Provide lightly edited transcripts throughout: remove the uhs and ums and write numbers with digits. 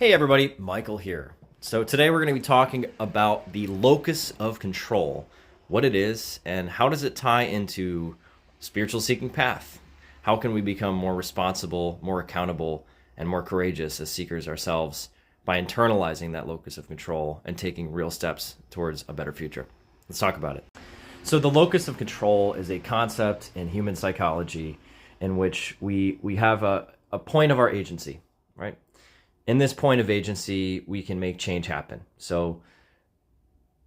Hey everybody, Michael here. So today we're going to be talking about the locus of control, what it is, and how does it tie into spiritual seeking path? How can we become more responsible, more accountable, and more courageous as seekers ourselves by internalizing that locus of control and taking real steps towards a better future? Let's talk about it. So the locus of control is a concept in human psychology in which we have a point of our agency, right? In this point of agency, we can make change happen. So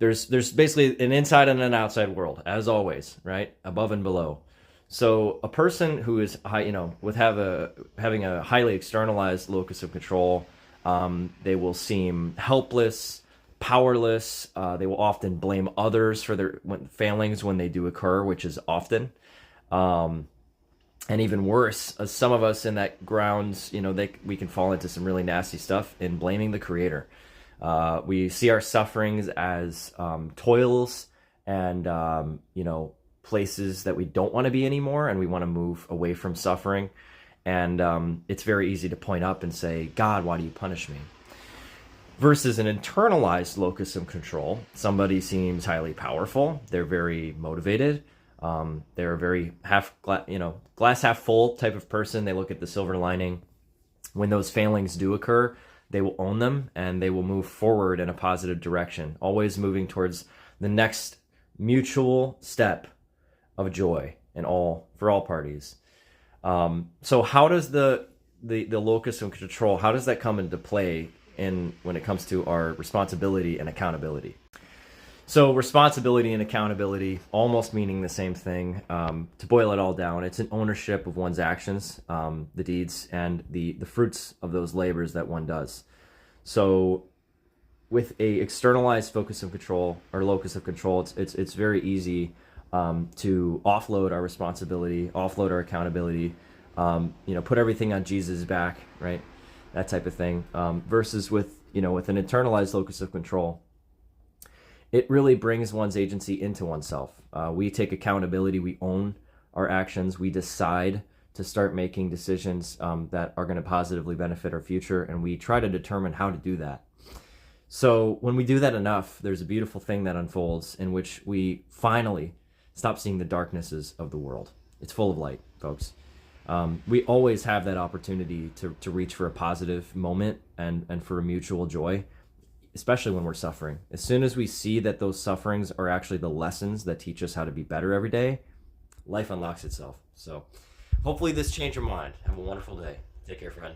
there's basically an inside and an outside world, as always, right? Above and below. So a person who is having a highly externalized locus of control, they will seem helpless, powerless. They will often blame others for their failings when they do occur, which is often. And even worse, some of us in that grounds, we can fall into some really nasty stuff in blaming the Creator. We see our sufferings as toils and, places that we don't want to be anymore, and we want to move away from suffering. And it's very easy to point up and say, God, why do you punish me? Versus an internalized locus of control, somebody seems highly powerful. They're very motivated. They're a very glass half full type of person. They look at the silver lining. When those failings do occur, they will own them and they will move forward in a positive direction, always moving towards the next mutual step of joy for all parties. So how does the locus of control, how does that come into play when it comes to our responsibility and accountability? So responsibility and accountability, almost meaning the same thing. To boil it all down, it's an ownership of one's actions, the deeds, and the fruits of those labors that one does. So with a externalized focus of control or locus of control, it's very easy to offload our responsibility, offload our accountability, put everything on Jesus' back, right? That type of thing. Versus with an internalized locus of control, it really brings one's agency into oneself. We take accountability. We own our actions. We decide to start making decisions that are going to positively benefit our future, and we try to determine how to do that. So when we do that enough, there's a beautiful thing that unfolds in which we finally stop seeing the darknesses of the world. It's full of light, folks. We always have that opportunity to reach for a positive moment and for a mutual joy, especially when we're suffering. As soon as we see that those sufferings are actually the lessons that teach us how to be better every day, life unlocks itself. So hopefully this changed your mind. Have a wonderful day. Take care, friend.